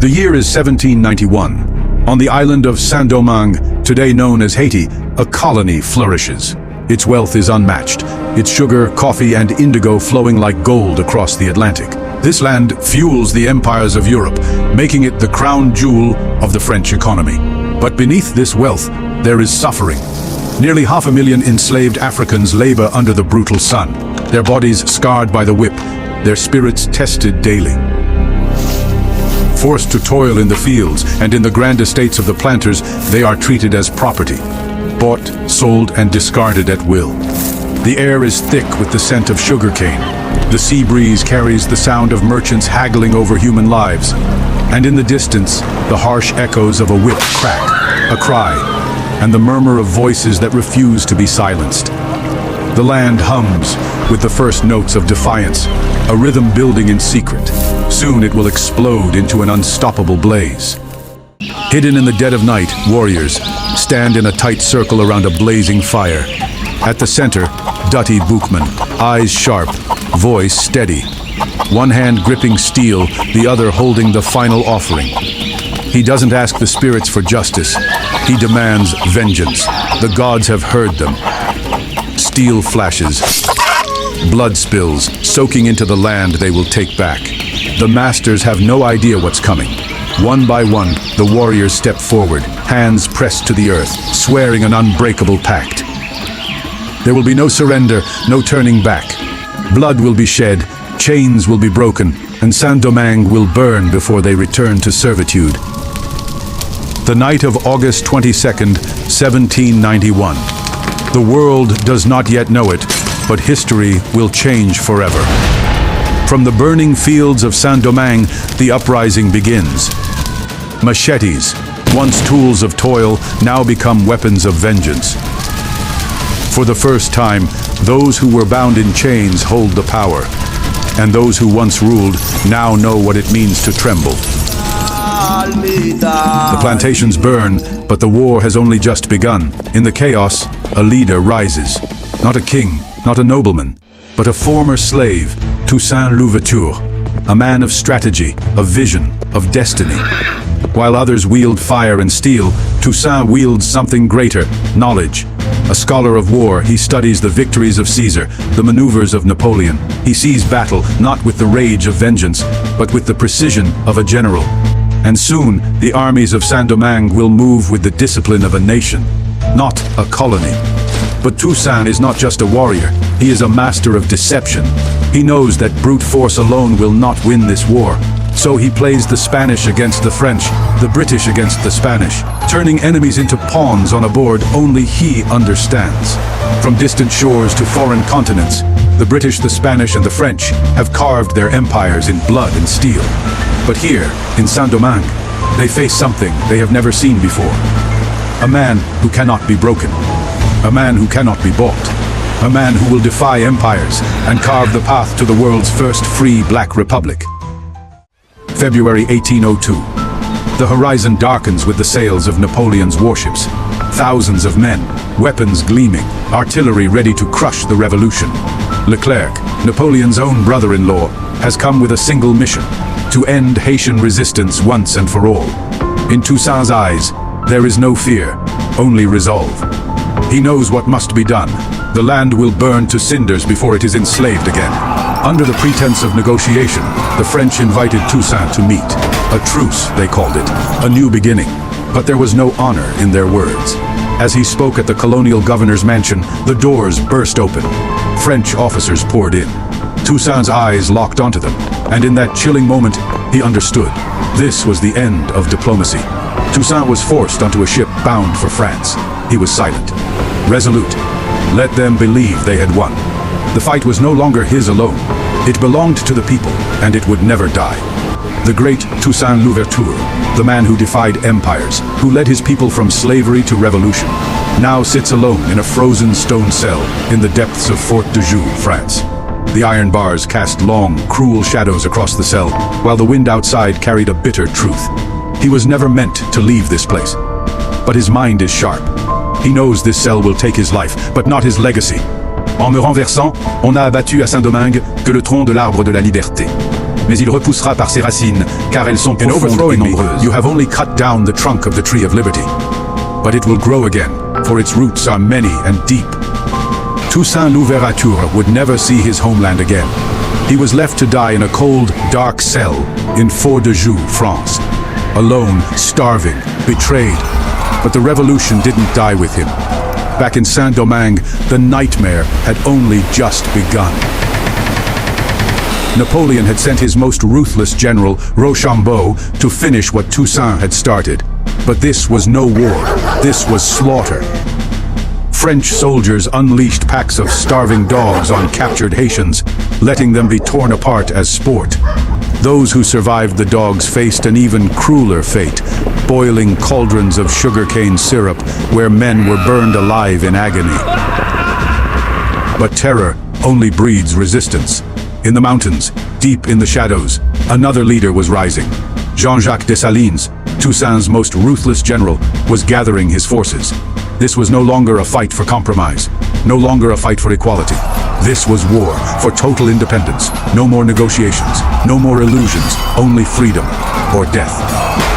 The year is 1791. On the island of Saint-Domingue, today known as Haiti, a colony flourishes. Its wealth is unmatched, its sugar, coffee, and indigo flowing like gold across the Atlantic. This land fuels the empires of Europe, making it the crown jewel of the French economy. But beneath this wealth, there is suffering. Nearly 500,000 enslaved Africans labor under the brutal sun, their bodies scarred by the whip, their spirits tested daily. Forced to toil in the fields and in the grand estates of the planters, they are treated as property, bought, sold, and discarded at will. The air is thick with the scent of sugarcane. The sea breeze carries the sound of merchants haggling over human lives. And in the distance, the harsh echoes of a whip crack, a cry, and the murmur of voices that refuse to be silenced. The land hums with the first notes of defiance, a rhythm building in secret. Soon it will explode into an unstoppable blaze. Hidden in the dead of night, warriors stand in a tight circle around a blazing fire. At the center, Dutty Boukman, eyes sharp, voice steady. One hand gripping steel, the other holding the final offering. He doesn't ask the spirits for justice. He demands vengeance. The gods have heard them. Steel flashes. Blood spills, soaking into the land they will take back. The masters have no idea what's coming. One by one, the warriors step forward, hands pressed to the earth, swearing an unbreakable pact. There will be no surrender, no turning back. Blood will be shed, chains will be broken, and Saint-Domingue will burn before they return to servitude. The night of August 22nd, 1791. The world does not yet know it, but history will change forever. From the burning fields of Saint-Domingue, the uprising begins. Machetes, once tools of toil, now become weapons of vengeance. For the first time, those who were bound in chains hold the power, and those who once ruled now know what it means to tremble. The plantations burn, but the war has only just begun. In the chaos, a leader rises. Not a king, not a nobleman, but a former slave, Toussaint Louverture, a man of strategy, of vision, of destiny. While others wield fire and steel, Toussaint wields something greater, knowledge. A scholar of war, he studies the victories of Caesar, the maneuvers of Napoleon. He sees battle not with the rage of vengeance, but with the precision of a general. And soon, the armies of Saint-Domingue will move with the discipline of a nation, not a colony. But Toussaint is not just a warrior, he is a master of deception. He knows that brute force alone will not win this war. So he plays the Spanish against the French, the British against the Spanish, turning enemies into pawns on a board only he understands. From distant shores to foreign continents, the British, the Spanish, and the French have carved their empires in blood and steel. But here, in Saint-Domingue, they face something they have never seen before. A man who cannot be broken. A man who cannot be bought. A man who will defy empires and carve the path to the world's first free Black Republic. February 1802. The horizon darkens with the sails of Napoleon's warships. Thousands of men, weapons gleaming, artillery ready to crush the revolution. Leclerc, Napoleon's own brother-in-law, has come with a single mission: to end Haitian resistance once and for all. In Toussaint's eyes, there is no fear, only resolve. He knows what must be done. The land will burn to cinders before it is enslaved again. Under the pretense of negotiation, the French invited Toussaint to meet. A truce, they called it, a new beginning. But there was no honor in their words. As he spoke at the colonial governor's mansion, the doors burst open. French officers poured in. Toussaint's eyes locked onto them, and in that chilling moment, he understood. This was the end of diplomacy. Toussaint was forced onto a ship bound for France. He was silent, resolute. Let them believe they had won. The fight was no longer his alone. It belonged to the people, and it would never die. The great Toussaint Louverture, the man who defied empires, who led his people from slavery to revolution, now sits alone in a frozen stone cell in the depths of Fort de Joux, France. The iron bars cast long, cruel shadows across the cell, while the wind outside carried a bitter truth. He was never meant to leave this place. But his mind is sharp. He knows this cell will take his life, but not his legacy. En me renversant, on n'a abattu à Saint-Domingue que le tronc de l'arbre de la liberté. Mais il repoussera par ses racines, car elles sont profondes et nombreuses. You have only cut down the trunk of the tree of liberty. But it will grow again, for its roots are many and deep. Toussaint Louverture would never see his homeland again. He was left to die in a cold, dark cell in Vodou, France. Alone, starving, betrayed. But the revolution didn't die with him. Back in Saint-Domingue, the nightmare had only just begun. Napoleon had sent his most ruthless general, Rochambeau, to finish what Toussaint had started. But this was no war. This was slaughter. French soldiers unleashed packs of starving dogs on captured Haitians, letting them be torn apart as sport. Those who survived the dogs faced an even crueler fate, boiling cauldrons of sugarcane syrup where men were burned alive in agony. But terror only breeds resistance. In the mountains, deep in the shadows, another leader was rising. Jean-Jacques Dessalines, Toussaint's most ruthless general, was gathering his forces. This was no longer a fight for compromise, no longer a fight for equality. This was war for total independence. No more negotiations, no more illusions, only freedom or death.